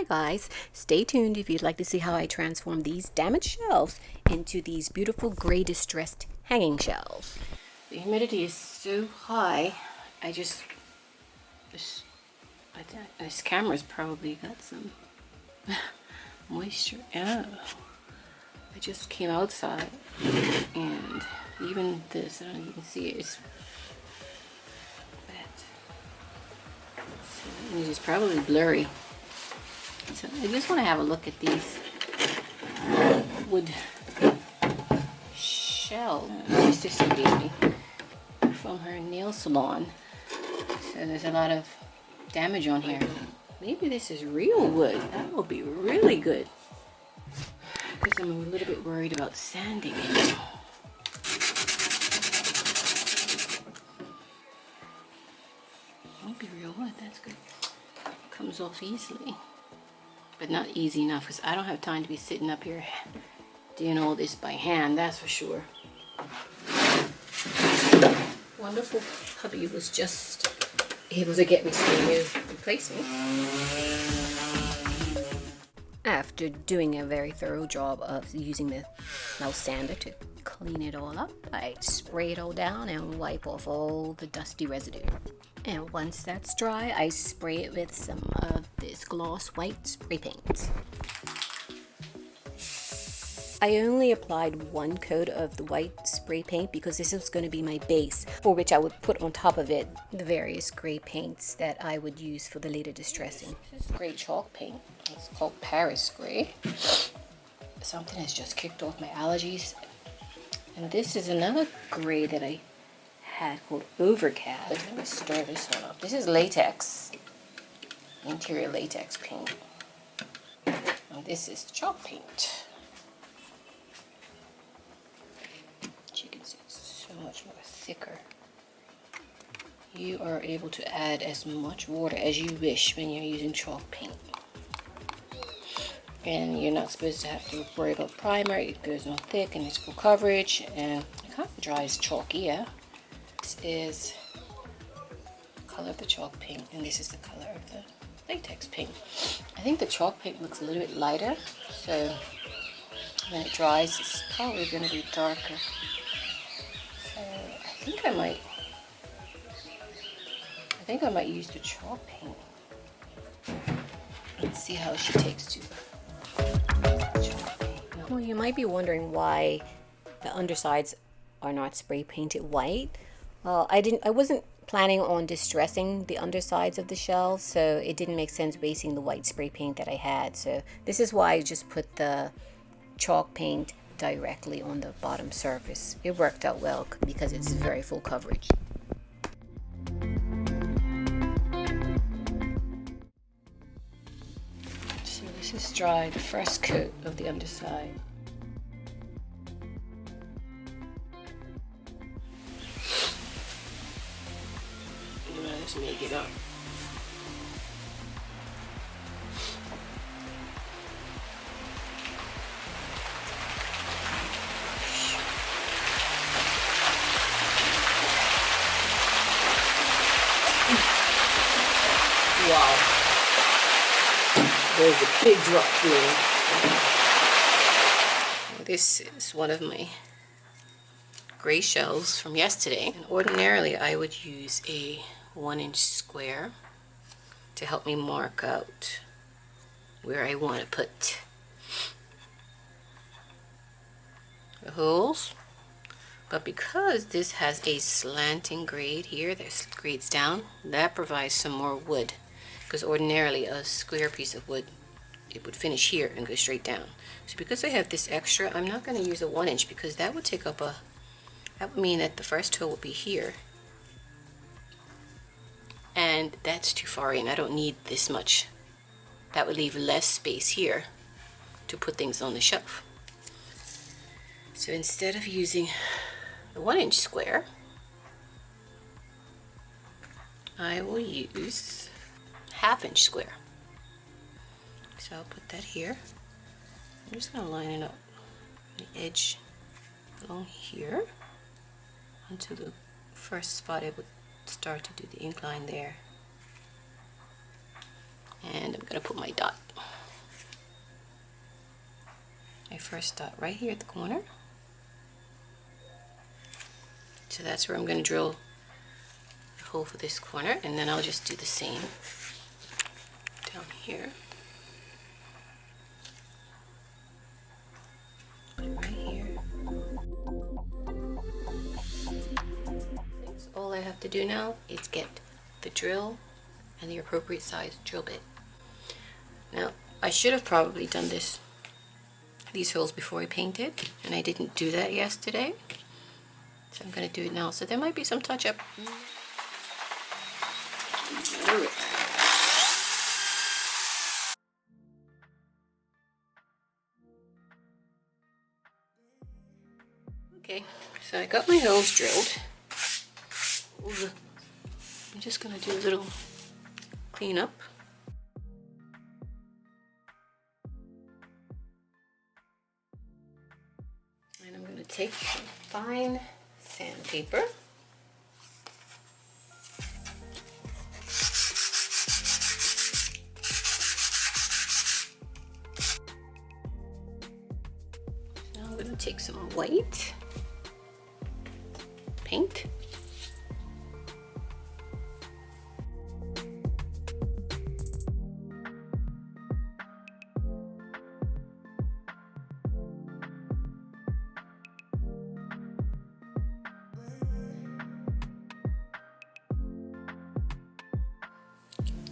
Hi guys, stay tuned if you'd like to see how I transform these damaged shelves into these beautiful gray distressed hanging shelves. The humidity is so high, this camera's probably got some moisture. Oh, I just came outside and even this, I don't even see it, it's wet. So it is probably blurry. So I just want to have a look at these wood shells my sister gave me from her nail salon. So there's a lot of damage on here. Maybe this is real wood. That will be really good. Because I'm a little bit worried about sanding it. Might be real wood, that's good. Comes off easily. But not easy enough because I don't have time to be sitting up here doing all this by hand, that's for sure. Wonderful hubby was just able to get me some new replacements. After doing a very thorough job of using the nail sander to clean it all up, I spray it all down and wipe off all the dusty residue. And once that's dry, I spray it with some of this gloss white spray paint. I only applied one coat of the white spray paint because this was going to be my base, for which I would put on top of it the various gray paints that I would use for the later distressing. This is gray chalk paint. It's called Paris Gray. Something has just kicked off my allergies. And this is another gray that I had called Overcast. Let me stir this one up. This is latex, interior latex paint. And this is chalk paint. As you can see, it's so much more thicker. You are able to add as much water as you wish when you're using chalk paint. And you're not supposed to have to worry about primer. It goes on thick and it's full coverage and it kind of dries chalky, yeah. This is the color of the chalk paint and this is the color of the latex paint. I think the chalk paint looks a little bit lighter, so when it dries it's probably going to be darker. So I think I might use the chalk paint. Let's see how she takes to chalk paint. Well, you might be wondering why the undersides are not spray painted white. Well, I wasn't planning on distressing the undersides of the shelves, so it didn't make sense wasting the white spray paint that I had. So this is why I just put the chalk paint directly on the bottom surface. It worked out well because it's very full coverage. So this is dry, the first coat of the underside. Let's make it up. Wow. There's a big drop here. This is one of my gray shelves from yesterday. And ordinarily I would use a 1-inch square to help me mark out where I want to put the holes. But because this has a slanting grade here that grades down, that provides some more wood. Because ordinarily a square piece of wood, it would finish here and go straight down. So because I have this extra, I'm not going to use a 1-inch because that would take up that would mean that the first toe would be here. And that's too far in. I don't need this much. That would leave less space here to put things on the shelf. So instead of using the 1-inch square, I will use 1/2-inch square. So I'll put that here. I'm just going to line it up. The edge along here onto the first spot. It would start to do the incline there. And I'm going to put my dot. I first start right here at the corner. So that's where I'm going to drill a hole for this corner, and then I'll just do the same down here. Right here. So all I have to do now is get the drill and the appropriate size drill bit. Now, I should have probably done these holes before I painted, and I didn't do that yesterday. So I'm going to do it now. So there might be some touch up. Okay, so I got my holes drilled. I'm just going to do a little cleanup. And I'm going to take some fine sandpaper. Now I'm going to take some white paint.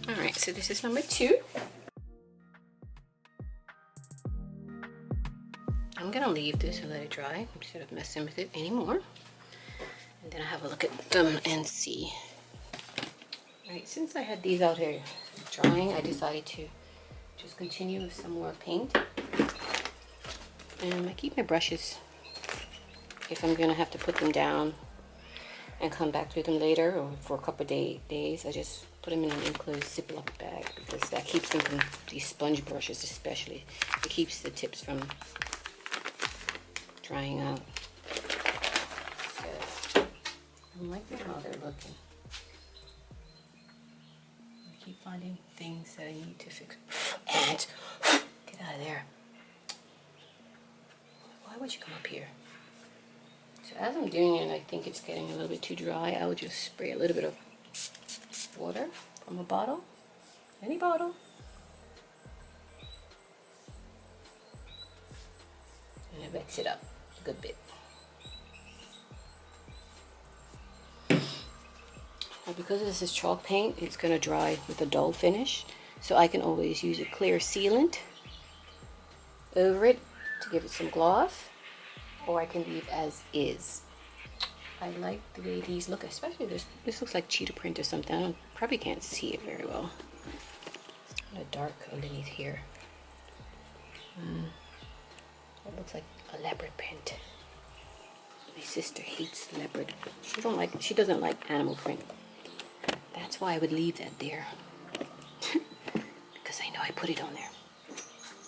Alright, so this is number 2. I'm going to leave this and let it dry instead of messing with it anymore. And then I'll have a look at them and see. Alright, since I had these out here drying, I decided to just continue with some more paint. And I keep my brushes if I'm going to have to put them down and come back to them later, or for a couple of days. I just put them in an enclosed Ziploc bag because that keeps them from, these sponge brushes especially, it keeps the tips from drying out. So I'm liking how they're looking. I keep finding things that I need to fix. And get out of there. Why would you come up here? So as I'm doing it, I think it's getting a little bit too dry. I would just spray a little bit of water from a bottle, any bottle, and it wets it up a good bit. Now because this is chalk paint, it's going to dry with a dull finish, so I can always use a clear sealant over it to give it some gloss, or I can leave as is. I like the way these look, especially this looks like cheetah print or something. I probably can't see it very well. It's kind of dark underneath here. It looks like a leopard print. My sister hates leopard. She doesn't like animal print. That's why I would leave that there. Because I know I put it on there.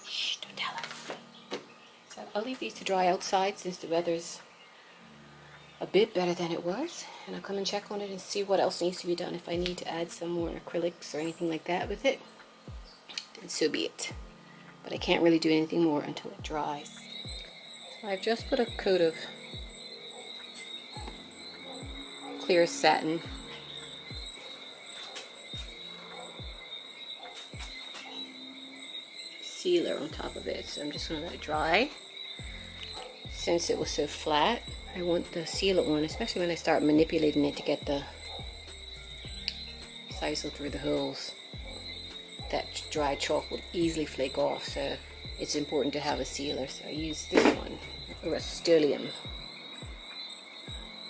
Shh, don't tell her. So I'll leave these to dry outside since the weather's a bit better than it was, and I'll come and check on it and see what else needs to be done. If I need to add some more acrylics or anything like that with it, then so be it. But I can't really do anything more until it dries. So I've just put a coat of clear satin sealer on top of it, so I'm just going to let it dry. Since it was so flat, I want the sealer on, especially when I start manipulating it to get the sisal through the holes. That dry chalk will easily flake off, so it's important to have a sealer. So I use this one, Rust-Oleum,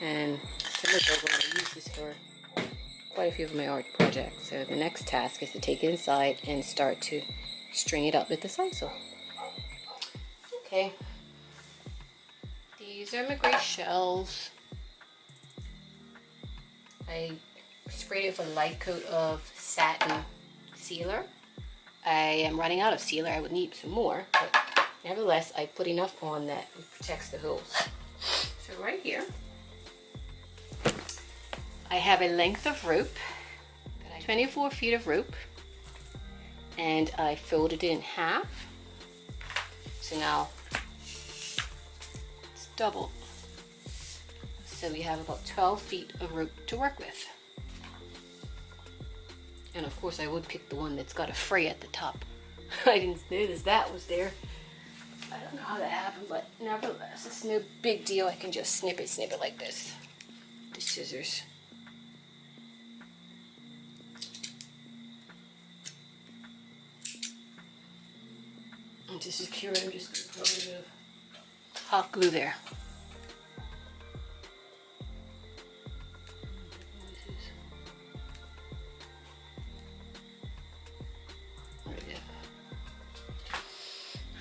and I'm going to use this for quite a few of my art projects. So the next task is to take it inside and start to string it up with the sisal. Okay. These are my gray shells. I sprayed it with a light coat of satin sealer. I am running out of sealer. I would need some more, but nevertheless, I put enough on that it protects the holes. So right here, I have a length of rope, 24 feet of rope, and I folded it in half. So now double. So we have about 12 feet of rope to work with. And of course I would pick the one that's got a fray at the top. I didn't notice that was there. I don't know how that happened, but nevertheless, it's no big deal. I can just snip it like this. The scissors. And to secure it, I'm just going to put a little bit of hot glue there.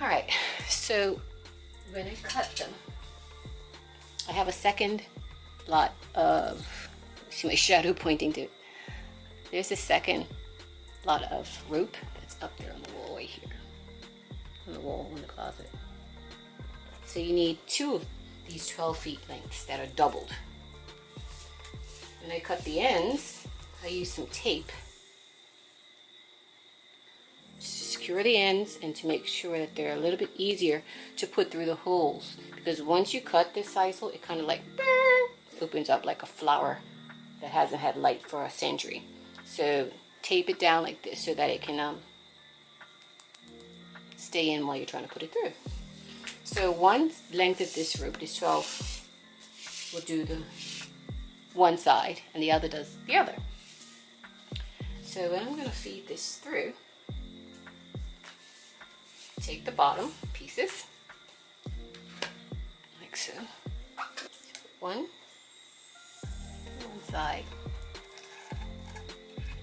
All right, so when I cut them, I have a second lot of, see my shadow pointing to, there's a second lot of rope that's up there on the wall right here, on the wall in the closet. So you need 2 of these 12 feet lengths that are doubled. When I cut the ends, I use some tape to secure the ends and to make sure that they're a little bit easier to put through the holes, because once you cut this sisal, it kind of like opens up like a flower that hasn't had light for a century. So tape it down like this so that it can stay in while you're trying to put it through. So one length of this rope, this 12, will do the one side and the other does the other. So when I'm going to feed this through, take the bottom pieces, like so. One side.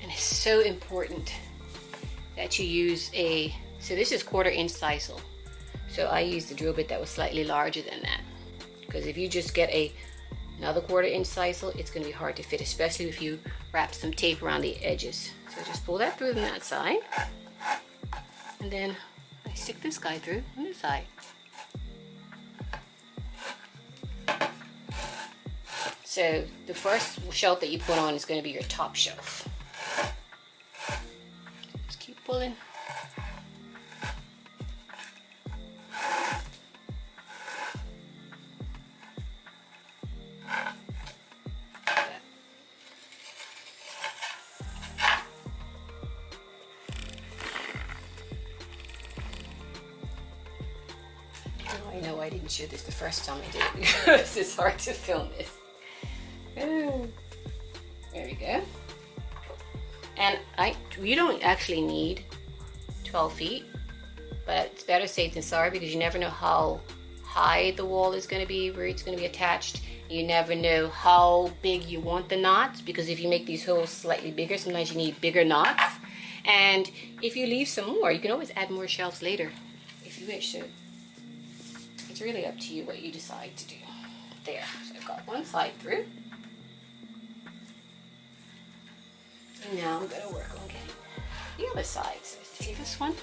And it's so important that you use a, so this is 1/4 inch sisal. So I used a drill bit that was slightly larger than that. Because if you just get another 1/4 inch sisal, it's going to be hard to fit, especially if you wrap some tape around the edges. So just pull that through on that side. And then I stick this guy through on this side. So the first shelf that you put on is going to be your top shelf. Just keep pulling. I know I didn't show this the first time I did it because it's hard to film this. There we go. And you don't actually need 12 feet, but it's better safe than sorry, because you never know how high the wall is going to be, where it's going to be attached. You never know how big you want the knots, because if you make these holes slightly bigger, sometimes you need bigger knots. And if you leave some more, you can always add more shelves later if you wish. So it's really up to you what you decide to do. There, so I've got one side through. And now I'm going to work on getting the other side. So take this one,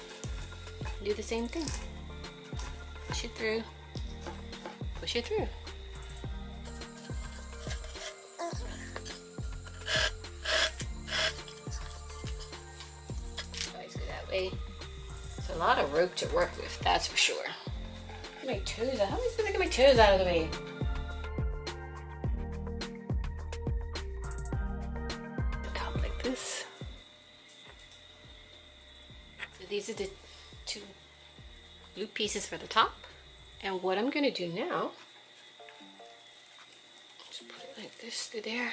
do the same thing. Push it through, push it through. Always go that way. It's a lot of rope to work with, that's for sure. Get my toes out. How am I supposed to get my toes out of the way? This. So these are the 2 loop pieces for the top, and what I'm going to do now, just put it like this through there,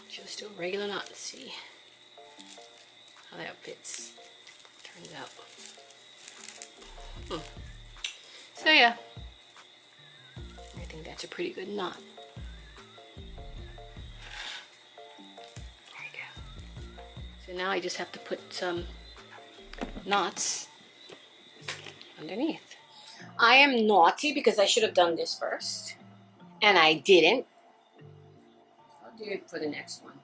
just a regular knot, and see how that fits, turns out. So yeah, I think that's a pretty good knot. So now I just have to put some knots underneath. I am naughty because I should have done this first, and I didn't. I'll do it for the next one.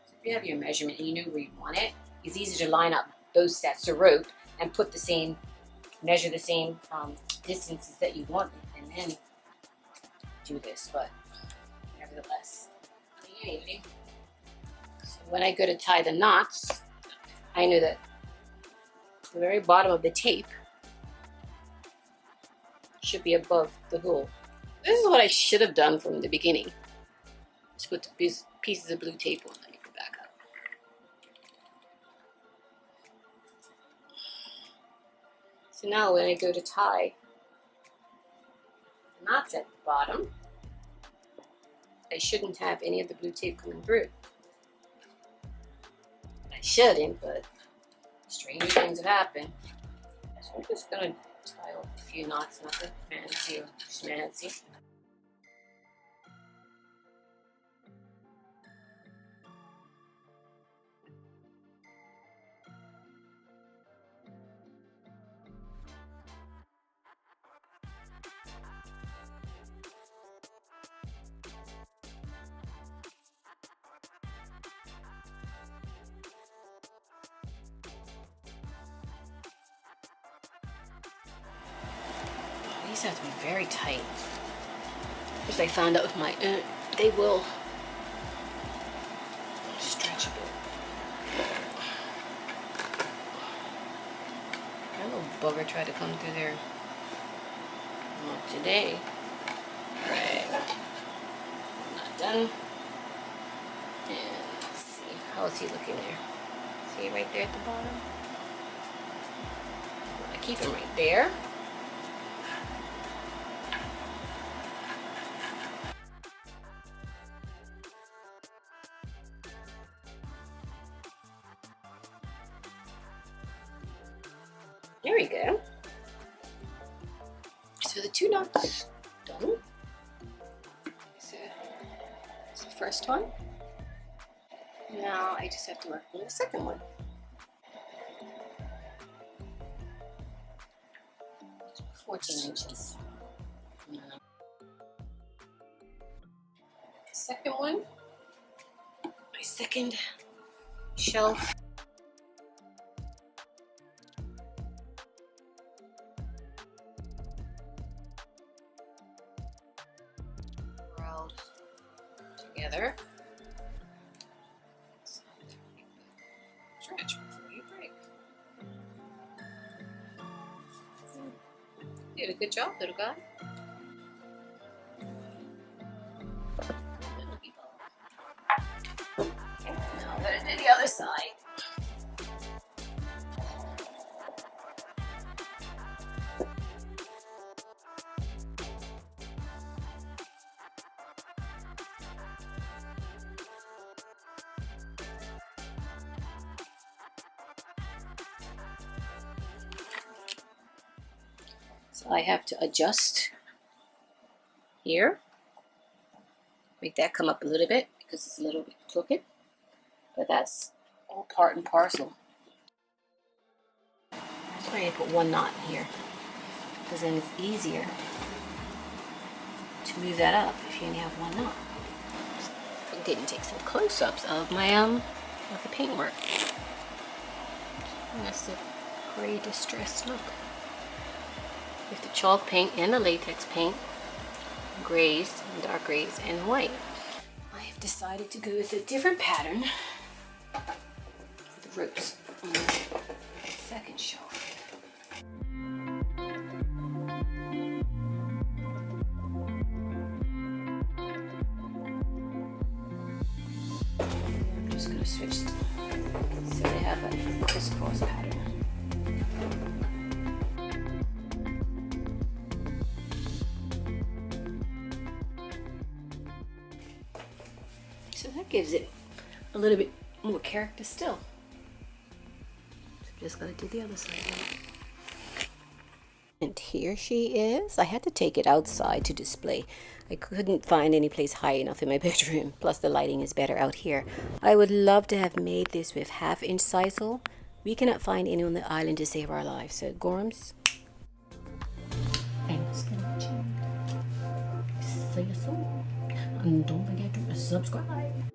So if you have your measurement and you know where you want it, it's easy to line up those sets of rope and put the same, measure the same distances that you want, and then do this. But nevertheless, anyway. When I go to tie the knots, I know that the very bottom of the tape should be above the hole. This is what I should have done from the beginning. Just put the pieces of blue tape on. Let me go back up. So now when I go to tie the knots at the bottom, I shouldn't have any of the blue tape coming through. I shouldn't, but strange things have happened. So I'm just gonna tie off a few knots, nothing fancy or schmancy. These have to be very tight. As I found out with my they will stretch a bit. That little bugger tried to come through there. Not today. Right. Not done. And let's see. How is he looking there? See right there at the bottom? I keep him right there. There we go. So the two knots done. So it's the first one. Now I just have to work on the second one. 14 inches. Second one, my second shelf. Rolled together. Stretch before you break. Did a good job, little guy. Okay, now I'm gonna do the other side. So I have to adjust here, make that come up a little bit because it's a little bit crooked, but that's all part and parcel. That's why I put one knot here, because then it's easier to move that up if you only have one knot. I didn't take some close-ups of my of the paintwork. And that's the gray distressed look. With the chalk paint and the latex paint, grays, dark grays, and white. I have decided to go with a different pattern for the ropes on the second shelf. I'm just going to switch so they have a crisscross pattern. So that gives it a little bit more character still. So I'm just going to do the other side now. And here she is. I had to take it outside to display. I couldn't find any place high enough in my bedroom. Plus the lighting is better out here. I would love to have made this with 1/2-inch sisal. We cannot find any on the island to save our lives. So Gorhams, thanks for watching. See you soon. And don't forget to subscribe.